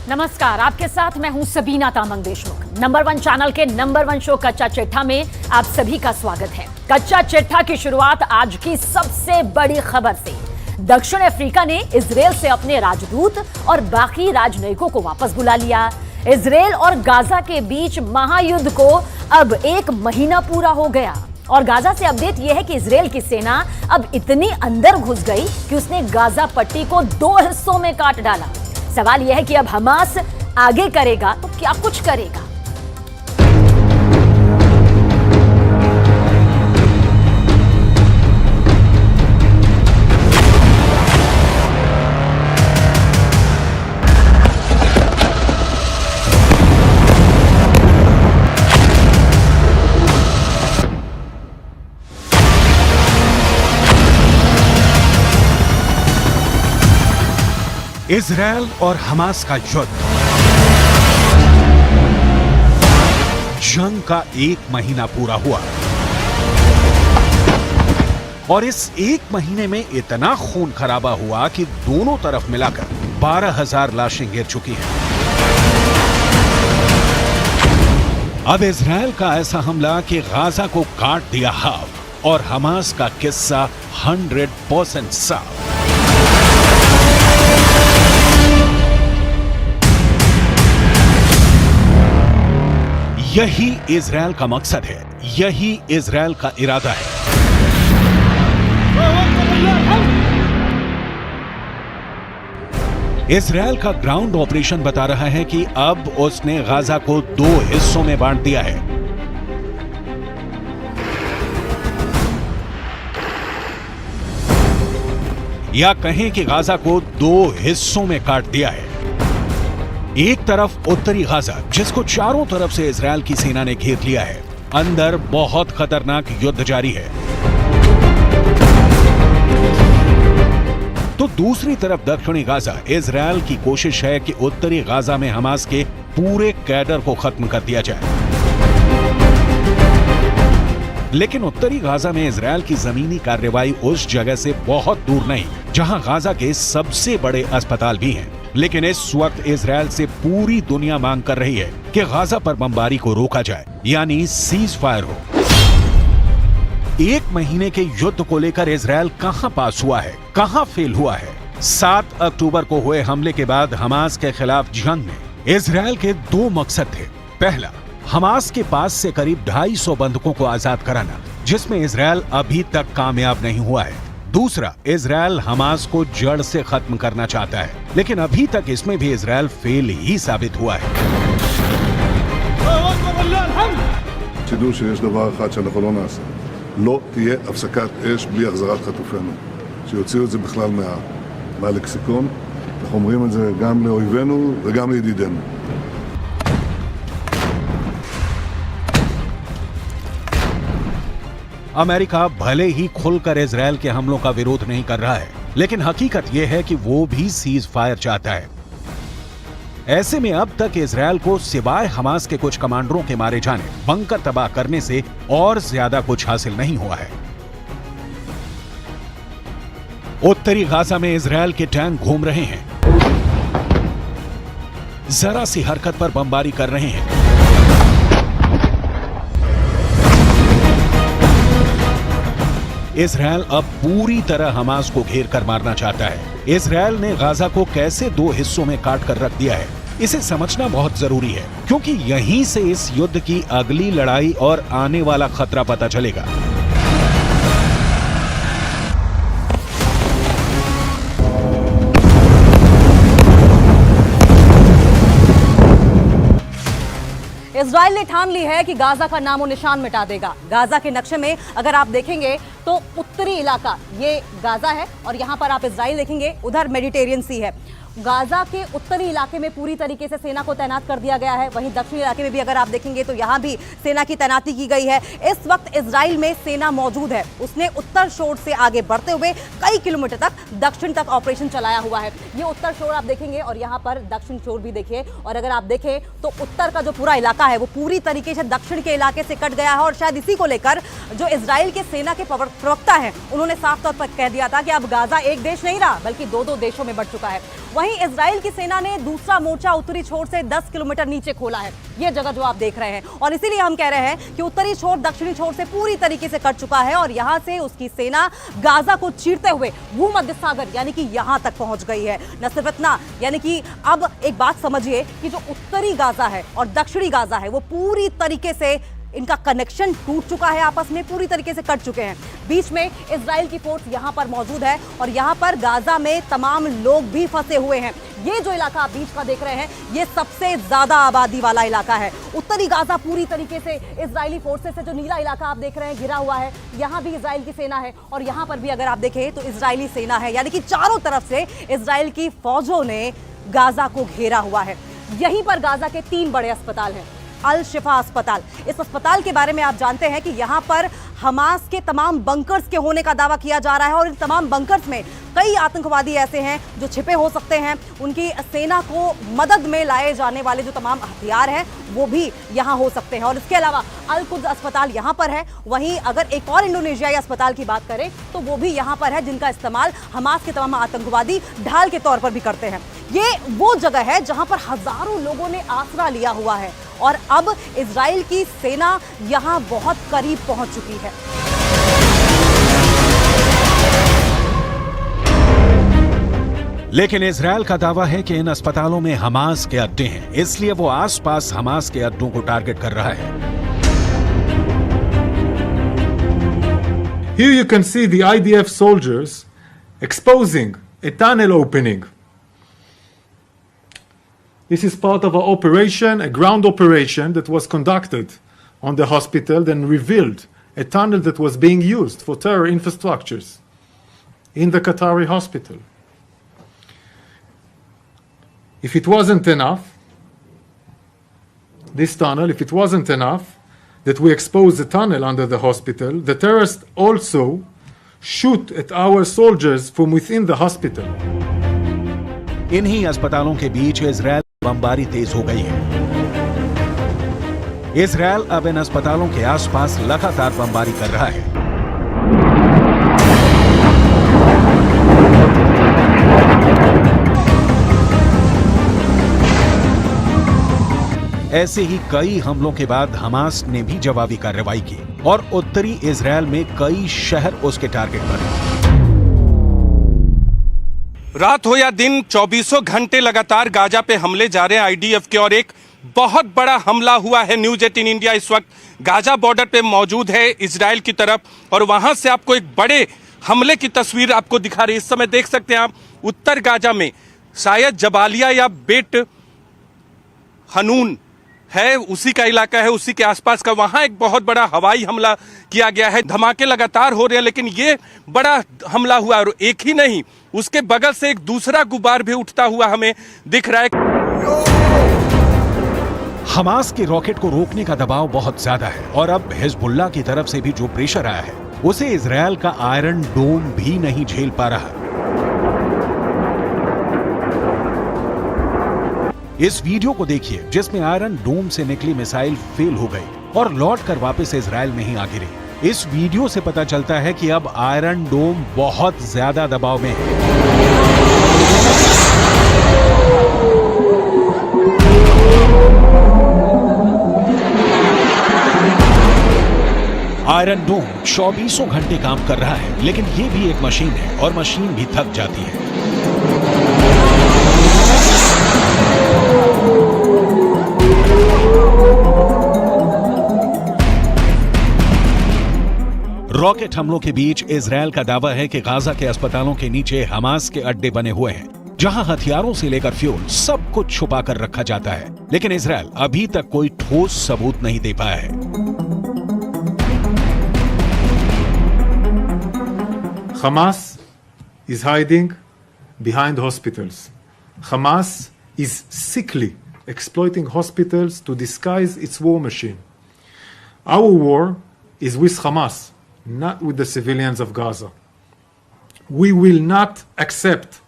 नमस्कार, आपके साथ मैं हूं सबीना तामंग देशमुख। नंबर 1 चैनल के नंबर 1 शो कच्चा चिट्ठा में आप सभी का स्वागत है। कच्चा चिट्ठा की शुरुआत आज की सबसे बड़ी खबर से। दक्षिण अफ्रीका ने इजरायल से अपने राजदूत और बाकी राजनयिकों को वापस बुला लिया। इजरायल और गाजा के बीच महायुद्ध को अब 1 महीना पूरा हो गया और गाजा से अपडेट यह है कि इजरायल की सेना अब इतनी अंदर घुस गई कि उसने गाजा पट्टी को 2 हिस्सों में काट डाला। सवाल यह है कि अब हमास आगे करेगा तो क्या कुछ करेगा। इजरायल और हमास का युद्ध, जंग का 1 महीना पूरा हुआ और इस 1 महीने में इतना खून खराबा हुआ कि दोनों तरफ मिलाकर 12,000 लाशें गिर चुकी हैं। अब इजरायल का ऐसा हमला कि गाजा को काट दिया हाफ और हमास का किस्सा 100% साफ। यही इजरायल का मकसद है, यही इजरायल का इरादा है। इजरायल का ग्राउंड ऑपरेशन बता रहा है कि अब उसने गाजा को 2 हिस्सों में बांट दिया है। या कहें कि गाजा को 2 हिस्सों में काट दिया है। एक तरफ उत्तरी गाजा, जिसको चारों तरफ से इजरायल की सेना ने घेर लिया है। अंदर बहुत खतरनाक युद्ध जारी है। तो दूसरी तरफ दक्षिणी गाजा, इजरायल की कोशिश है कि उत्तरी गाजा में हमास के पूरे कैडर को खत्म कर दिया जाए। लेकिन उत्तरी गाजा में इजरायल की जमीनी कार्रवाई उस जगह से बहुत दूर नहीं जहां गाजा के सबसे बड़े अस्पताल भी हैं। लेकिन इस वक्त इजरायल से पूरी दुनिया मांग कर रही है कि गाजा पर बमबारी को रोका जाए, यानी सीज फायर हो। 1 महीने के युद्ध को लेकर इजरायल कहां पास हुआ है, कहां फेल हुआ है। 7 अक्टूबर को हुए हमले के बाद हमास के खिलाफ जंग में इजरायल के 2 मकसद थे। पहला, हमास के पास से करीब 250 बंधकों को आजाद कराना, जिसमें इजरायल अभी तक कामयाब नहीं हुआ है। दूसरा, इजरायल हमास को जड़ से खत्म करना चाहता है, लेकिन अभी तक इसमें भी इजरायल फेल ही साबित हुआ है। תדעו שיש דבר אחד שאנחנו לא נעשה. לא תהיה הפסקת אש בלי החזרת חטופינו. שיוציאו את זה בכלל מהלקסיקון. אנחנו אומרים את זה גם לאויבינו וגם לידידינו. अमेरिका भले ही खुलकर इजरायल के हमलों का विरोध नहीं कर रहा है, लेकिन हकीकत यह है कि वो भी सीज फायर चाहता है। ऐसे में अब तक इजरायल को सिवाय हमास के कुछ कमांडरों के मारे जाने, बंकर तबाह करने से और ज्यादा कुछ हासिल नहीं हुआ है। उत्तरी गाजा में इजरायल के टैंक घूम रहे हैं, जरा सी हरकत पर बमबारी कर रहे हैं। इजरायल अब पूरी तरह हमास को घेर कर मारना चाहता है। इजरायल ने गाजा को कैसे 2 हिस्सों में काट कर रख दिया है, इसे समझना बहुत जरूरी है, क्योंकि यहीं से इस युद्ध की अगली लड़ाई और आने वाला खतरा पता चलेगा। इजराइल ने ठान ली है कि गाजा का नामो निशान मिटा देगा। गाजा के नक्शे में अगर आप देखेंगे तो उत्तरी इलाका ये गाजा है और यहां पर आप इजराइल देखेंगे, उधर मेडिटेरियन सी है। गाजा के उत्तरी इलाके में पूरी तरीके से सेना को तैनात कर दिया गया है। वहीं दक्षिणी इलाके में भी अगर आप देखेंगे तो यहां भी सेना की तैनाती की गई है। इस वक्त इजराइल में सेना मौजूद है। उसने उत्तर शोर से आगे बढ़ते हुए कई किलोमीटर तक दक्षिण तक ऑपरेशन चलाया हुआ है। ये उत्तर शोर आप देखेंगे और यहाँ पर दक्षिण शोर भी देखिए। और अगर आप देखें तो उत्तर का जो पूरा इलाका है वो पूरी तरीके से दक्षिण के इलाके से कट गया है और शायद इसी को लेकर जो इजराइल के सेना के प्रवक्ता हैं, उन्होंने साफ तौर पर कह दिया था कि अब गाजा एक देश नहीं रहा बल्कि दो देशों में बढ़ चुका है। वहीं इजराइल की सेना ने दूसरा मोर्चा उत्तरी छोर से 10 किलोमीटर नीचे खोला है, ये जगह जो आप देख रहे हैं, और इसीलिए हम कह रहे हैं कि उत्तरी छोर दक्षिणी छोर से पूरी तरीके से कट चुका है और यहां से उसकी सेना गाजा को चीरते हुए भूमध्य सागर यानी कि यहां तक पहुंच गई है। न सिर्फ इतना, यानी कि अब एक बात समझिए कि जो उत्तरी गाजा है और दक्षिणी गाजा है वो पूरी तरीके से इनका कनेक्शन टूट चुका है, आपस में पूरी तरीके से कट चुके हैं। बीच में इजराइल की फोर्स यहां पर मौजूद है और यहां पर गाजा में तमाम लोग भी फंसे हुए हैं। ये जो इलाका आप बीच का देख रहे हैं, ये सबसे ज्यादा आबादी वाला इलाका है। उत्तरी गाजा पूरी तरीके से इजरायली फोर्सेस से, जो नीला इलाका आप देख रहे हैं घिरा हुआ है, यहां भी इजराइल की सेना है और यहां पर भी अगर आप देखें तो इजरायली सेना है, यानी कि चारों तरफ से इजराइल की फौजों ने गाजा को घेरा हुआ है। यहीं पर गाजा के 3 बड़े अस्पताल हैं। अल शिफा अस्पताल, इस अस्पताल के बारे में आप जानते हैं कि यहां पर हमास के तमाम बंकर्स के होने का दावा किया जा रहा है और इन तमाम बंकर्स में कई आतंकवादी ऐसे हैं जो छिपे हो सकते हैं। उनकी सेना को मदद में लाए जाने वाले जो तमाम हथियार हैं वो भी यहां हो सकते हैं। और इसके अलावा अल कुद्स अस्पताल यहां पर है। वहीं अगर एक और इंडोनेशियाई अस्पताल की बात करें तो वो भी यहां पर है, जिनका इस्तेमाल हमास के तमाम आतंकवादी ढाल के तौर पर भी करते हैं। ये वो जगह है जहां पर हजारों लोगों ने आसरा लिया हुआ है और अब इजराइल की सेना यहां बहुत करीब पहुंच चुकी है। लेकिन इजरायल का दावा है कि इन अस्पतालों में हमास के अड्डे हैं, इसलिए वो आसपास हमास के अड्डों को टारगेट कर रहा है। Here you can see the IDF soldiers exposing a tunnel opening. This is part of an operation, a ground operation that was conducted on the hospital, then revealed a tunnel that was being used for terror infrastructures in the Qatari hospital. If it wasn't enough, this tunnel, if it wasn't enough that we exposed the tunnel under the hospital, the terrorists also shoot at our soldiers from within the hospital. इन्हीं अस्पतालों के बीच Israel बमबारी तेज हो गई है। Israel अब इन अस्पतालों के आसपास लगातार बमबारी कर रहा है। ऐसे ही कई हमलों के बाद हमास ने भी जवाबी कार्रवाई की और उत्तरी इजरायल में कई शहर उसके टारगेट पर हैं। रात हो या दिन 24 घंटे लगातार गाजा पे हमले जा रहे हैं आईडीएफ के, और एक बहुत बड़ा हमला हुआ है। न्यूज 18 इंडिया इस वक्त गाजा बॉर्डर पे मौजूद है इजराइल की तरफ, और वहां से आपको एक बड़े हमले की तस्वीर आपको दिखा रही है। इस समय देख सकते हैं आप उत्तर गाजा में शायद जबालिया या बेट हनून है, उसी का इलाका है, उसी के आसपास का, वहां एक बहुत बड़ा हवाई हमला किया गया है। धमाके लगातार हो रहे हैं, लेकिन ये बड़ा हमला हुआ और एक ही नहीं, उसके बगल से एक दूसरा गुबार भी उठता हुआ हमें दिख रहा है। हमास के रॉकेट को रोकने का दबाव बहुत ज्यादा है और अब हिजबुल्लाह की तरफ से भी जो प्रेशर आया है उसे इजरायल का आयरन डोम भी नहीं झेल पा रहा। इस वीडियो को देखिए जिसमें आयरन डोम से निकली मिसाइल फेल हो गई और लौटकर वापस इजरायल में ही आ गिरी। इस वीडियो से पता चलता है कि अब आयरन डोम बहुत ज्यादा दबाव में है। आयरन डोम 24 घंटे काम कर रहा है, लेकिन ये भी एक मशीन है और मशीन भी थक जाती है। रॉकेट हमलों के बीच इजरायल का दावा है कि गाजा के अस्पतालों के नीचे हमास के अड्डे बने हुए हैं, जहां हथियारों से लेकर फ्यूल सब कुछ छुपा कर रखा जाता है। लेकिन इजरायल अभी तक कोई ठोस सबूत नहीं दे पाया है। Hamas is hiding behind hospitals. Hamas is sickly exploiting hospitals to disguise its war machine. Our war is with Hamas, not with the civilians of Gaza. We will not accept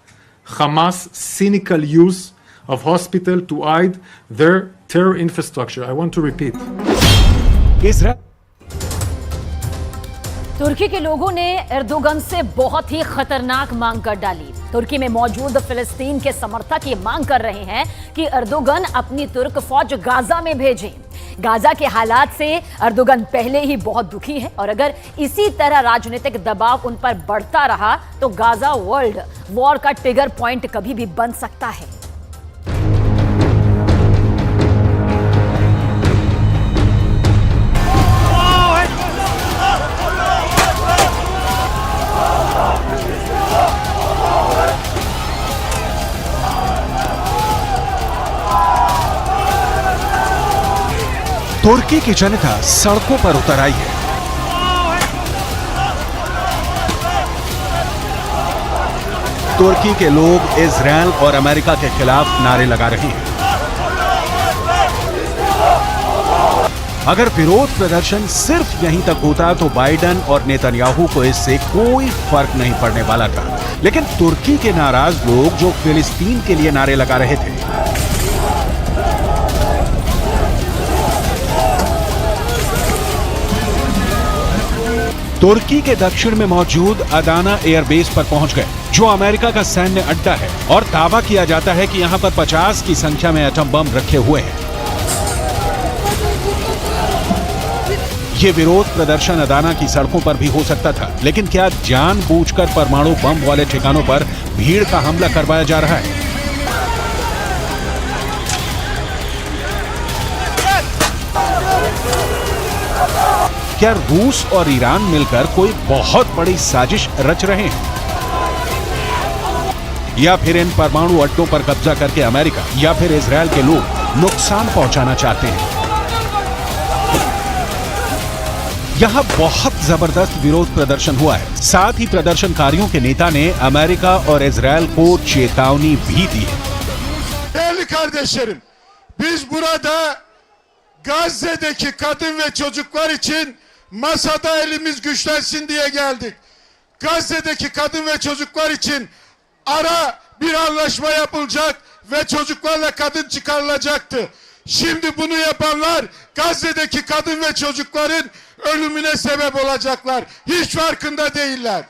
Hamas' cynical use of hospital to hide their terror infrastructure. I want to repeat. तुर्की के लोगों ने Erdogan से बहुत ही खतरनाक मांग कर डाली। तुर्की में मौजूद फिलिस्तीन के समर्थक ये मांग कर रहे हैं कि एर्दोगन अपनी तुर्क फौज गाजा में भेजें। गाजा के हालात से एर्दोगन पहले ही बहुत दुखी है और अगर इसी तरह राजनीतिक दबाव उन पर बढ़ता रहा तो गाजा वर्ल्ड वॉर का ट्रिगर पॉइंट कभी भी बन सकता है। तुर्की की जनता सड़कों पर उतर आई है। तुर्की के लोग इजरायल और अमेरिका के खिलाफ नारे लगा रहे हैं। अगर विरोध प्रदर्शन सिर्फ यहीं तक होता तो बाइडेन और नेतन्याहू को इससे कोई फर्क नहीं पड़ने वाला था, लेकिन तुर्की के नाराज लोग जो फिलिस्तीन के लिए नारे लगा रहे थे, तुर्की के दक्षिण में मौजूद अदाना एयरबेस पर पहुंच गए, जो अमेरिका का सैन्य अड्डा है और दावा किया जाता है कि यहां पर 50 की संख्या में एटम बम रखे हुए हैं। ये विरोध प्रदर्शन अदाना की सड़कों पर भी हो सकता था, लेकिन क्या जानबूझकर परमाणु बम वाले ठिकानों पर भीड़ का हमला करवाया जा रहा है? क्या रूस और ईरान मिलकर कोई बहुत बड़ी साजिश रच रहे हैं, या फिर इन परमाणु अड्डों पर कब्जा करके अमेरिका या फिर इजरायल के लोग नुकसान पहुंचाना चाहते हैं? यहां बहुत जबरदस्त विरोध प्रदर्शन हुआ है। साथ ही प्रदर्शनकारियों के नेता ने अमेरिका और इजरायल को चेतावनी भी दी है। Değerli kardeşlerim, biz burada Gazze'deki kadın ve çocuklar için masada elimiz güçlensin diye geldik. Gazze'deki kadın ve çocuklar için ara bir anlaşma yapılacak ve çocuklarla kadın çıkarılacaktı. Şimdi bunu yapanlar Gazze'deki kadın ve çocukların ölümüne sebep olacaklar. Hiç farkında değiller.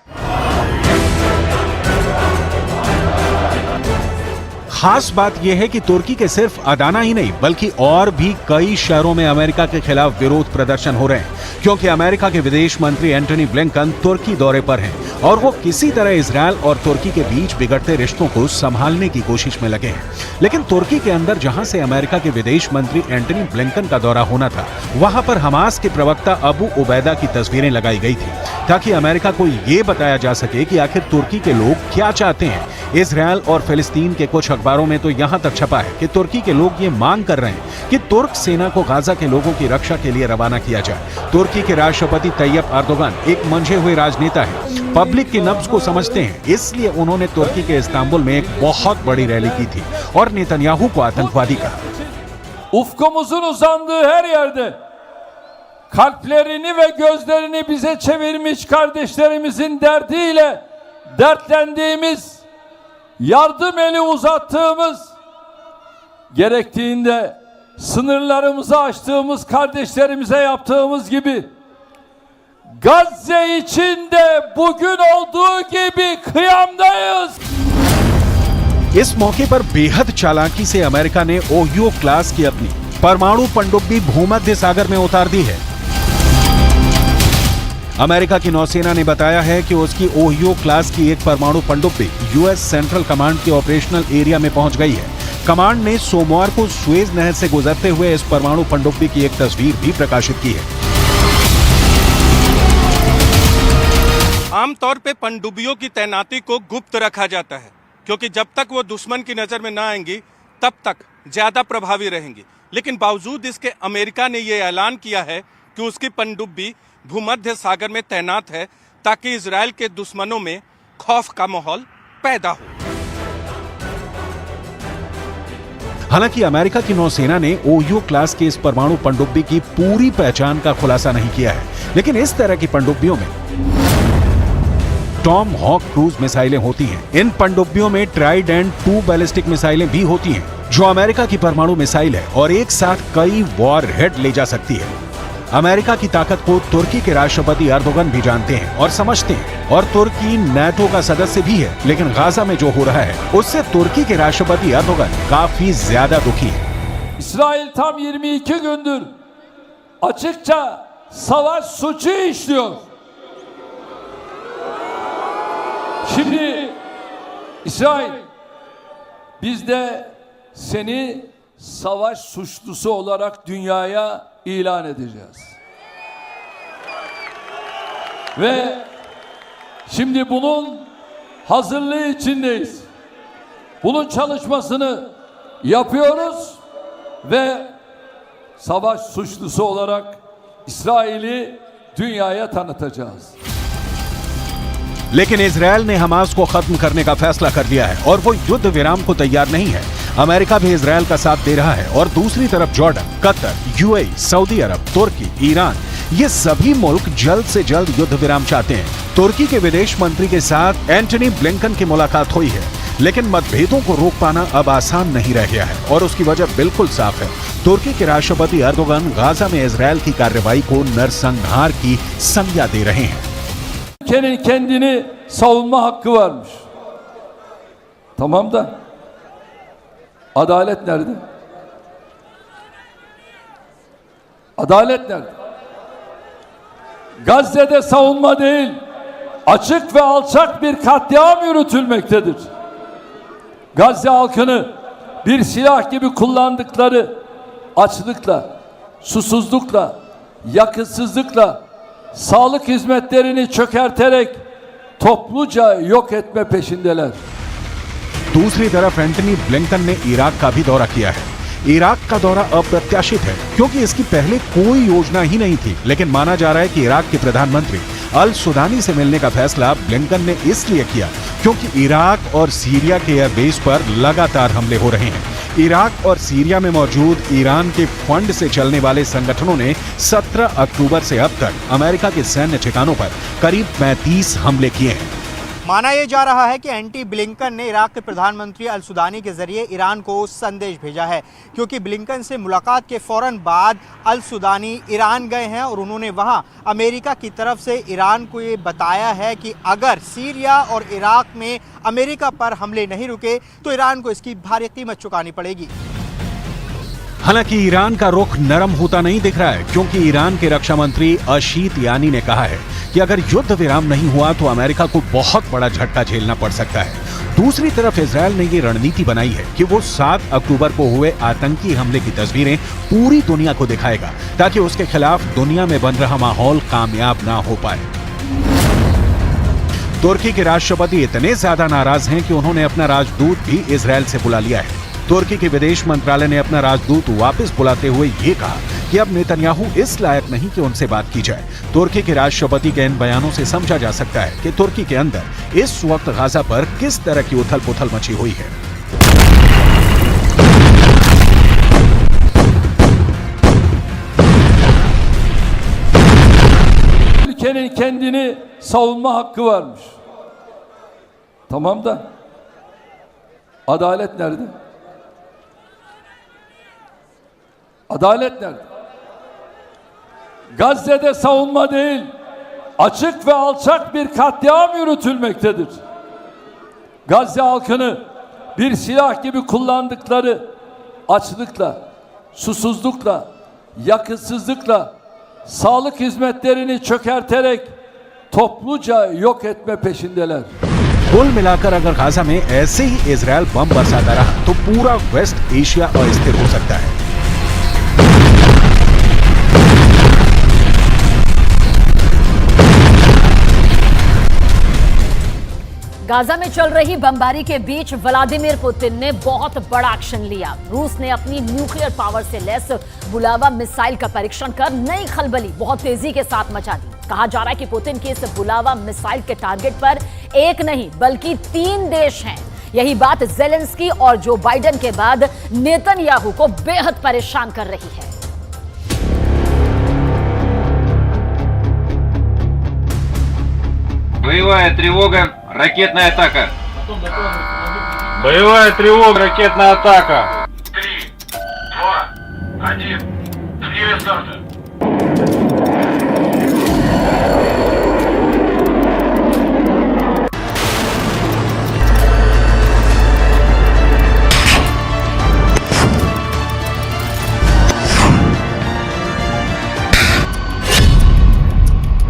खास बात यह है कि तुर्की के सिर्फ Adana ही नहीं बल्कि और भी कई शहरों में अमेरिका के खिलाफ विरोध प्रदर्शन हो रहे हैं, क्योंकि अमेरिका के विदेश मंत्री एंटनी ब्लिंकन तुर्की दौरे पर हैं और वो किसी तरह इजरायल और तुर्की के बीच बिगड़ते रिश्तों को संभालने की कोशिश में लगे हैं। लेकिन तुर्की के अंदर जहां से अमेरिका के विदेश मंत्री एंटनी ब्लिंकन का दौरा होना था, वहां पर हमास के प्रवक्ता अबू उबैदा की तस्वीरें लगाई गई थी ताकि अमेरिका को ये बताया जा सके कि आखिर तुर्की के लोग क्या चाहते हैं। इजरायल और फिलिस्तीन के कुछ अखबारों में तो यहां तक छपा है कि तुर्की के लोग ये मांग कर रहे हैं कि तुर्क सेना को गाजा के लोगों की रक्षा के लिए रवाना किया जाए। तुर्की के राष्ट्रपति तैयब एर्दोगन एक मंझे हुए राजनेता है, पब्लिक की नब्ज को समझते हैं, इसलिए उन्होंने तुर्की के इस्तांबुल में एक बहुत बड़ी रैली की थी और नेतन्याहू को आतंकवादी कहा। Ufkumuzun uzandığı her yerde kalplerini ve gözlerini bize çevirmiş kardeşlerimizin derdiyle dertlendiğimiz, yardım eli uzattığımız, gerektiğinde sınırlarımızı açtığımız kardeşlerimize yaptığımız gibi Gazze için de bugün olduğu gibi kıyamdayız. इस मौके पर बेहद चालाकी से अमेरिका ने ओहियो क्लास की अपनी परमाणु पनडुब्बी भूमध्य सागर में उतार दी है। अमेरिका की नौसेना ने बताया है कि उसकी ओहियो क्लास की एक परमाणु पनडुब्बी यूएस सेंट्रल कमांड के ऑपरेशनल एरिया में पहुंच गई है। कमांड ने सोमवार को सुएज नहर से गुजरते हुए इस परमाणु पनडुब्बी की एक तस्वीर भी प्रकाशित की है। आमतौर पे पनडुब्बियों की तैनाती को गुप्त रखा जाता है, क्योंकि जब तक वो दुश्मन की नजर में ना आएंगी तब तक ज्यादा प्रभावी रहेंगी। लेकिन बावजूद इसके अमेरिका ने ये ऐलान किया है कि उसकी पनडुब्बी भूमध्य सागर में तैनात है ताकि इजरायल के दुश्मनों में खौफ का माहौल पैदा हो। हालांकि अमेरिका की नौसेना ने ओहियो क्लास की इस परमाणु पनडुब्बी की पूरी पहचान का खुलासा नहीं किया है, लेकिन इस तरह की पनडुब्बियों में टॉम हॉक क्रूज मिसाइलें होती हैं। इन पनडुब्बियों में ट्राइडेंट 2 बैलिस्टिक मिसाइलें भी होती हैं, जो अमेरिका की परमाणु मिसाइल है और एक साथ कई वॉर हेड ले जा सकती है। अमेरिका की ताकत को तुर्की के राष्ट्रपति एर्दोगन भी जानते हैं और समझते हैं, और तुर्की नाटो का सदस्य भी है। लेकिन गाजा में जो हो रहा है उससे तुर्की के राष्ट्रपति एर्दोगन काफी ज्यादा दुखी है। İsrail tam 22 gündür açıkça savaş suçu işliyor. Şimdi İsrail, biz de seni savaş suçlusu olarak dünyaya ilan edeceğiz. Ve şimdi bunun hazırlığı içindeyiz. Bunun çalışmasını yapıyoruz ve savaş suçlusu olarak İsrail'i dünyaya tanıtacağız. लेकिन Israel ने Hamas को खत्म करने का फैसला कर लिया है और वो युद्ध विराम को तैयार नहीं है। अमेरिका भी इजरायल का साथ दे रहा है और दूसरी तरफ जॉर्डन, कतर, यूएई, सऊदी अरब, तुर्की, ईरान, ये सभी मुल्क जल्द से जल्द युद्ध विराम चाहते हैं। तुर्की के विदेश मंत्री के साथ एंटनी ब्लिंकन की मुलाकात हुई है, लेकिन मतभेदों को रोक पाना अब आसान नहीं रह गया है और उसकी वजह बिल्कुल साफ है। तुर्की के राष्ट्रपति एर्दोगन गाजा में इजरायल की कार्रवाई को नरसंहार की संज्ञा दे रहे हैं। Ülkenin kendini savunma hakkı varmış. Tamam da adalet nerede? Adalet nerede? Gazze'de savunma değil, açık ve alçak bir katliam yürütülmektedir. Gazze halkını bir silah gibi kullandıkları açlıkla, susuzlukla, yakıtsızlıkla, sağlık hizmetlerini çökerterek topluca yok etme peşindeler. दूसरी तरफ Antony Blinken ने Iraq का भी दौरा किया है। Iraq का दौरा अप्रत्याशित है क्योंकि इसकी पहले कोई योजना ही नहीं थी, लेकिन माना जा रहा है कि इराक के प्रधानमंत्री अल सुदानी से मिलने का फैसला ब्लिंकन ने इसलिए किया क्योंकि इराक और सीरिया के एयरबेस पर लगातार हमले हो रहे हैं। इराक और सीरिया में मौजूद ईरान के फंड से चलने वाले संगठनों ने 17 अक्टूबर से अब तक अमेरिका के सैन्य ठिकानों पर करीब 35 हमले किए हैं। माना यह जा रहा है कि एंटी ब्लिंकन ने इराक के प्रधानमंत्री अल सुदानी के जरिए ईरान को संदेश भेजा है, क्योंकि ब्लिंकन से मुलाकात के फौरन बाद अल सुदानी ईरान गए हैं और उन्होंने वहां अमेरिका की तरफ से ईरान को ये बताया है कि अगर सीरिया और इराक में अमेरिका पर हमले नहीं रुके तो ईरान को इसकी भारी कीमत चुकानी पड़ेगी। हालांकि ईरान का रुख नरम होता नहीं दिख रहा है, क्योंकि ईरान के रक्षा मंत्री अशीत यानी ने कहा है कि अगर युद्ध विराम नहीं हुआ तो अमेरिका को बहुत बड़ा झटका झेलना पड़ सकता है। दूसरी तरफ इजरायल ने ये रणनीति बनाई है कि वो 7 अक्टूबर को हुए आतंकी हमले की तस्वीरें पूरी दुनिया को दिखाएगा, ताकि उसके खिलाफ दुनिया में बन रहा माहौल कामयाब ना हो पाए। तुर्की के राष्ट्रपति इतने ज्यादा नाराज हैं कि उन्होंने अपना राजदूत भी इजरायल से बुला लिया है। तुर्की के विदेश मंत्रालय ने अपना राजदूत वापस बुलाते हुए ये कहा कि अब नेतन्याहू इस लायक नहीं कि उनसे बात की जाए। तुर्की के राष्ट्रपति के इन बयानों से समझा जा सकता है कि तुर्की के अंदर इस वक्त गाजा पर किस तरह की उथल पुथल मची हुई है। Ülkenin kendini savunma hakkı varmış. Tamam da adalet nerede? Adalet nerede? Gazze'de savunma değil, açık ve alçak bir katliam yürütülmektedir. Gazze halkını bir silah gibi kullandıkları açlıkla, susuzlukla, yakıtsızlıkla, sağlık hizmetlerini çökerterek topluca yok etme peşindeler. कुल मिलाकर अगर Gaza में ऐसे ही Israel बम बरसाता रहा तो पूरा waste Asia अस्थिर हो सकता है। गाजा में चल रही बमबारी के बीच व्लादिमीर पुतिन ने बहुत बड़ा एक्शन लिया। रूस ने अपनी न्यूक्लियर पावर से लैस बुलावा मिसाइल का परीक्षण कर नई खलबली बहुत तेजी के साथ मचा दी। कहा जा रहा है कि पुतिन की इस बुलावा मिसाइल के टारगेट पर एक नहीं बल्कि 3 देश हैं। यही बात ज़ेलेंस्की और जो बाइडेन के बाद नेतन्याहू को बेहद परेशान कर रही है। Боевая тревога, ракетная атака. Боевая тревога, ракетная атака. 3, 2, 1. Линия старта.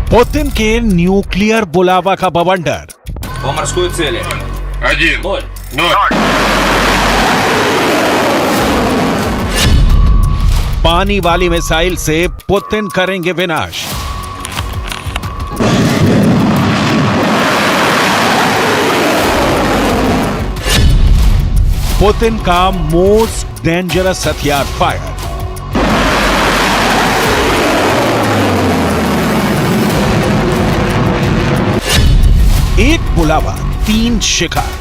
पुतिन के न्यूक्लियर बुलावा का बवंडर। По морской цели. 1, 0. पानी वाली मिसाइल से पुतिन करेंगे विनाश। पुतिन का मोस्ट डेंजरस हथियार फायर। एक बुलावा, 3 शिकार।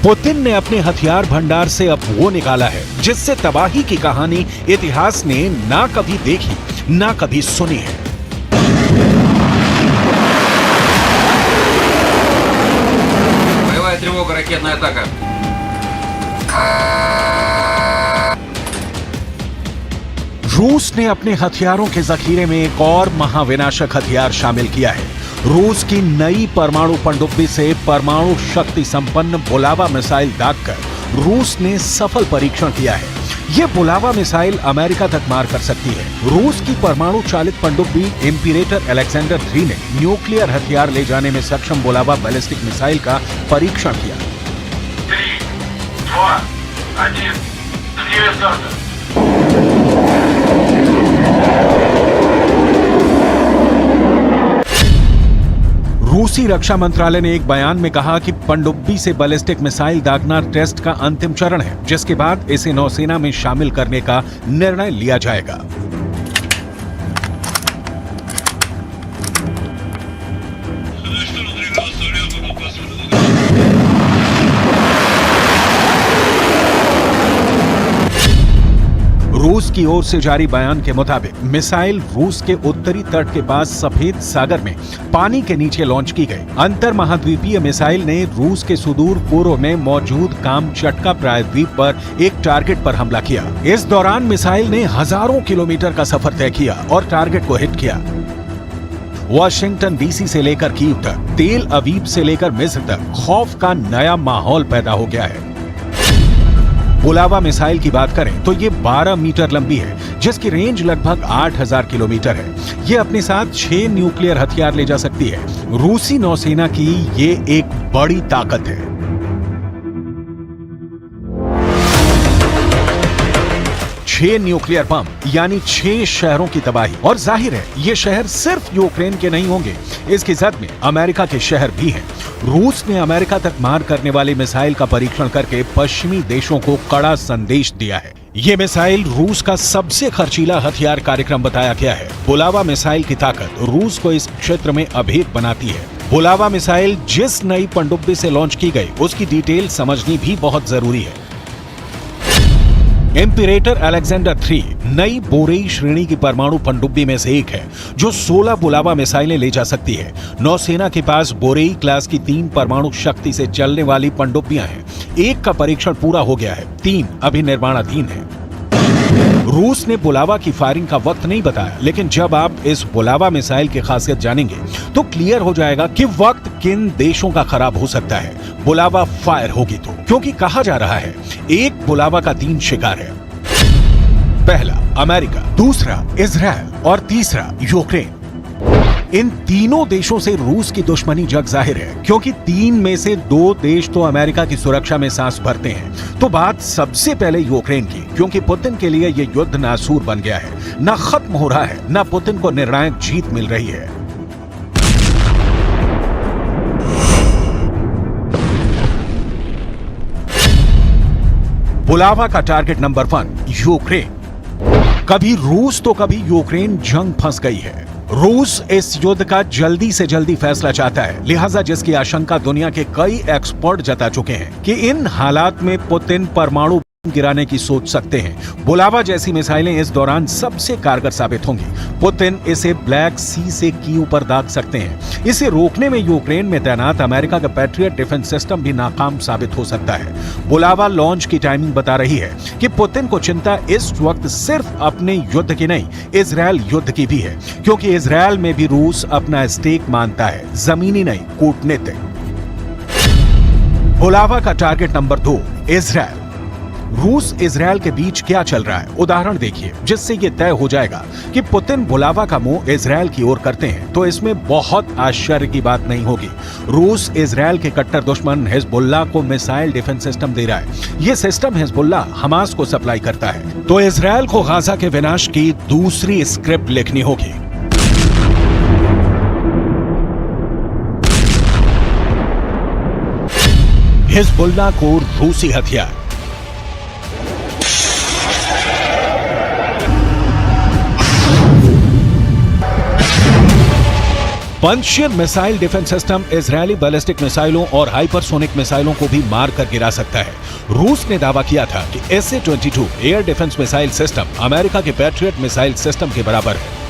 पुतिन ने अपने हथियार भंडार से अब वो निकाला है जिससे तबाही की कहानी इतिहास ने ना कभी देखी ना कभी सुनी है। Боевая тревога, ракетная атака. रूस ने अपने हथियारों के जखीरे में एक और महाविनाशक हथियार शामिल किया है। रूस की नई परमाणु पनडुब्बी से परमाणु शक्ति संपन्न बुलावा मिसाइल दागकर रूस ने सफल परीक्षण किया है। ये बुलावा मिसाइल अमेरिका तक मार कर सकती है। रूस की परमाणु चालित पनडुब्बी इंपीरेटर अलेक्जेंडर 3 ने न्यूक्लियर हथियार ले जाने में सक्षम बुलावा बैलिस्टिक मिसाइल का परीक्षण किया। 3, 2, 1. Активация старта. रूसी रक्षा मंत्रालय ने एक बयान में कहा कि पनडुब्बी से बैलिस्टिक मिसाइल दागना टेस्ट का अंतिम चरण है, जिसके बाद इसे नौसेना में शामिल करने का निर्णय लिया जाएगा। रूस की ओर से जारी बयान के मुताबिक मिसाइल रूस के उत्तरी तट के पास सफेद सागर में पानी के नीचे लॉन्च की गई। अंतर महाद्वीपीय मिसाइल ने रूस के सुदूर पूर्व में मौजूद कामचटका प्रायद्वीप पर एक टारगेट पर हमला किया। इस दौरान मिसाइल ने हजारों किलोमीटर का सफर तय किया और टारगेट को हिट किया। वाशिंगटन डीसी से लेकर कीव तक, तेल अवीव से लेकर मिस्र तक खौफ का नया माहौल पैदा हो गया है। बुलावा मिसाइल की बात करें तो ये 12 मीटर लंबी है, जिसकी रेंज लगभग 8000 किलोमीटर है। ये अपने साथ 6 न्यूक्लियर हथियार ले जा सकती है। रूसी नौसेना की ये एक बड़ी ताकत है। छह न्यूक्लियर बम यानी 6 शहरों की तबाही। और जाहिर है ये शहर सिर्फ यूक्रेन के नहीं होंगे, इसकी जद में अमेरिका के शहर भी हैं। रूस ने अमेरिका तक मार करने वाली मिसाइल का परीक्षण करके पश्चिमी देशों को कड़ा संदेश दिया है। ये मिसाइल रूस का सबसे खर्चीला हथियार कार्यक्रम बताया गया है। बुलावा मिसाइल की ताकत रूस को इस क्षेत्र में अभेद बनाती है। बुलावा मिसाइल जिस नई पनडुब्बी से लॉन्च की गई उसकी डिटेल समझनी भी बहुत जरूरी है। इंपीरेटर अलेक्जेंडर 3 नई बोरेई श्रेणी की परमाणु पनडुब्बी में से एक है, जो 16 बुलावा मिसाइलें ले जा सकती है। नौसेना के पास बोरेई क्लास की 3 परमाणु शक्ति से चलने वाली पनडुब्बियां हैं। एक का परीक्षण पूरा हो गया है, 3 अभी निर्माणाधीन है। रूस ने बुलावा की फायरिंग का वक्त नहीं बताया, लेकिन जब आप इस बुलावा मिसाइल की खासियत जानेंगे तो क्लियर हो जाएगा कि वक्त किन देशों का खराब हो सकता है बुलावा फायर होगी तो। क्योंकि कहा जा रहा है एक बुलावा का 3 शिकार है। पहला अमेरिका, दूसरा इजराइल और तीसरा यूक्रेन। इन तीनों देशों से रूस की दुश्मनी जग जाहिर है, क्योंकि 3 में से 2 देश तो अमेरिका की सुरक्षा में सांस भरते हैं। तो बात सबसे पहले यूक्रेन की, क्योंकि पुतिन के लिए यह युद्ध नासूर बन गया है। ना खत्म हो रहा है, ना पुतिन को निर्णायक जीत मिल रही है। बुलावा का टारगेट नंबर 1 यूक्रेन। कभी रूस तो कभी यूक्रेन जंग फंस गई है। रूस इस युद्ध का जल्दी से जल्दी फैसला चाहता है, लिहाजा जिसकी आशंका दुनिया के कई एक्सपर्ट जता चुके हैं कि इन हालात में पुतिन परमाणु गिराने की सोच सकते हैं। बुलावा जैसी मिसाइलें इस दौरान सबसे कारगर साबित होंगी। पुतिन इसे ब्लैक सी से कीव पर दाग सकते हैं। इसे रोकने में यूक्रेन में तैनात अमेरिका का पैट्रियट डिफेंस सिस्टम भी नाकाम साबित हो सकता है। बुलावा लॉन्च की टाइमिंग बता रही है कि पुतिन को चिंता इस वक्त सिर्फ अपने युद्ध की नहीं, इजरायल युद्ध की भी है, क्योंकि इजरायल में भी रूस अपना स्टेक मानता है, जमीनी नहीं कूटनीतिक। बुलावा का टारगेट नंबर 2 इजरायल। रूस इजरायल के बीच क्या चल रहा है उदाहरण देखिए, जिससे ये तय हो जाएगा कि पुतिन बुलावा का मुंह इजरायल की ओर करते हैं तो इसमें बहुत आश्चर्य की बात नहीं होगी। रूस इजरायल के कट्टर दुश्मन हिजबुल्लाह को मिसाइल डिफेंस सिस्टम दे रहा है। ये सिस्टम हिजबुल्लाह हमास को सप्लाई करता है, तो इजरायल को गाजा के विनाश की दूसरी स्क्रिप्ट लिखनी होगी। हिजबुल्लाह को रूसी हथियार। Pantsir missile defence system Israeli ballistic मिसाइलों और हाइपरसोनिक मिसाइलों को भी मार कर गिरा सकता है। रूस ने दावा किया था कि SA-22 air defence missile system America के पैट्रियट मिसाइल सिस्टम के बराबर है।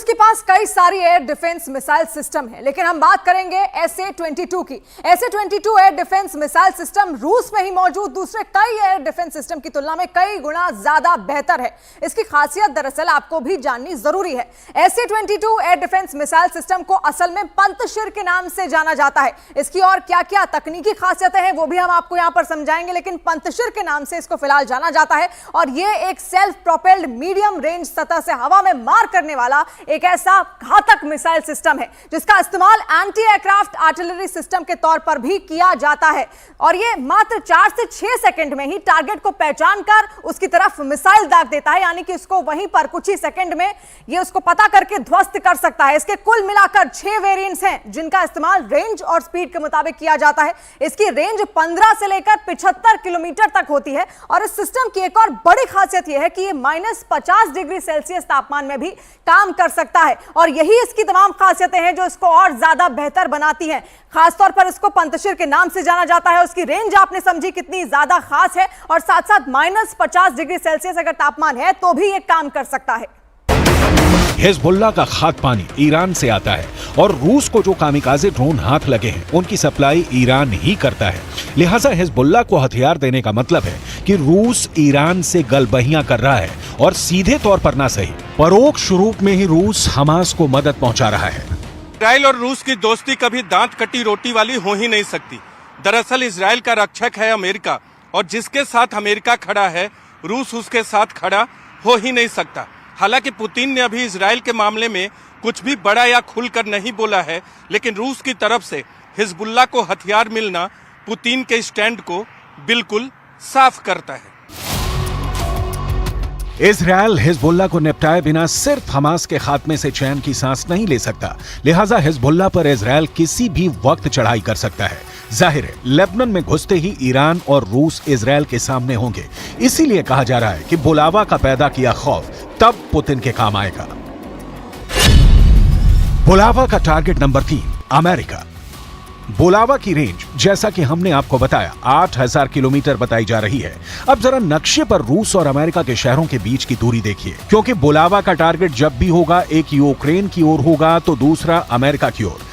के पास कई सारी एयर डिफेंस मिसाइल सिस्टम है, लेकिन हम बात करेंगे SA-22 की। SA-22 air defence missile system रूस में ही मौजूद दूसरे कई एयर डिफेंस सिस्टम की तुलना में कई गुना ज्यादा बेहतर है। इसकी खासियत दरअसल आपको भी जाननी जरूरी है। SA-22 air defence missile system को असल में पंतशीर के नाम से जाना जाता है। इसकी और क्या क्या तकनीकी खासियतें हैं वो भी हम आपको यहां पर समझाएंगे, लेकिन पंतशीर के नाम से इसको फिलहाल जाना जाता है। और ये एक सेल्फ प्रोपेल्ड मीडियम रेंज सतह से हवा में मार करने वाला एक ऐसा घातक मिसाइल सिस्टम है जिसका इस्तेमाल एंटी एयरक्राफ्ट आर्टिलरी सिस्टम के तौर पर भी किया जाता है। और ये मात्र 4 से 6 सेकंड में ही टारगेट को पहचान कर उसकी तरफ मिसाइल दाग देता है, यानी कि उसको वहीं पर कुछ ही सेकंड में ये उसको पता करके ध्वस्त कर सकता है। इसके कुल मिलाकर 6 वेरिएंट्स हैं जिनका इस्तेमाल रेंज और स्पीड के मुताबिक किया जाता है। इसकी रेंज 15 से लेकर 75 किलोमीटर तक होती है। और इस सिस्टम की एक और बड़ी खासियत यह है कि ये -50 डिग्री सेल्सियस तापमान में भी काम कर सकता है। और यही इसकी तमाम खासियतें हैं जो इसको और ज्यादा बेहतर बनाती हैं। खासतौर पर इसको पंतशीर के नाम से जाना जाता है। उसकी रेंज आपने समझी कितनी ज्यादा खास है, और साथ साथ -50 डिग्री सेल्सियस अगर तापमान है तो भी ये काम कर सकता है। हिजबुल्लाह का खाद पानी ईरान से आता है और रूस को जो कामिकाज़े ड्रोन हाथ लगे हैं उनकी सप्लाई ईरान ही करता है। लिहाजा हिजबुल्लाह को हथियार देने का मतलब है कि रूस ईरान से गलबहियां कर रहा है, और सीधे तौर पर ना सही परोक्ष रूप में ही रूस हमास को मदद पहुंचा रहा है। इजराइल और रूस की दोस्ती कभी दांत कटी रोटी वाली हो ही नहीं सकती। दरअसल इजराइल का रक्षक है अमेरिका, और जिसके साथ अमेरिका खड़ा है रूस उसके साथ खड़ा हो ही नहीं सकता। हालांकि पुतिन ने अभी इजराइल के मामले में कुछ भी बड़ा या खुलकर नहीं बोला है, लेकिन रूस की तरफ से हिजबुल्लाह को हथियार मिलना पुतिन के स्टैंड को बिल्कुल साफ करता है। इजरायल हिजबुल्लाह को निपटाए बिना सिर्फ हमास के खात्मे से चैन की सांस नहीं ले सकता। लिहाजा हिजबुल्लाह पर इजरायल किसी भी वक्त चढ़ाई कर सकता है। जाहिर है लेबनान में घुसते ही ईरान और रूस इजरायल के सामने होंगे। इसीलिए कहा जा रहा है कि बुलावा का पैदा किया खौफ तब पुतिन के काम आएगा। बुलावा का टारगेट नंबर 3 अमेरिका। बुलावा की रेंज जैसा कि हमने आपको बताया 8000 किलोमीटर बताई जा रही है। अब जरा नक्शे पर रूस और अमेरिका के शहरों के बीच की दूरी देखिए, क्योंकि बुलावा का टारगेट जब भी होगा एक यूक्रेन की ओर होगा तो दूसरा अमेरिका की ओर।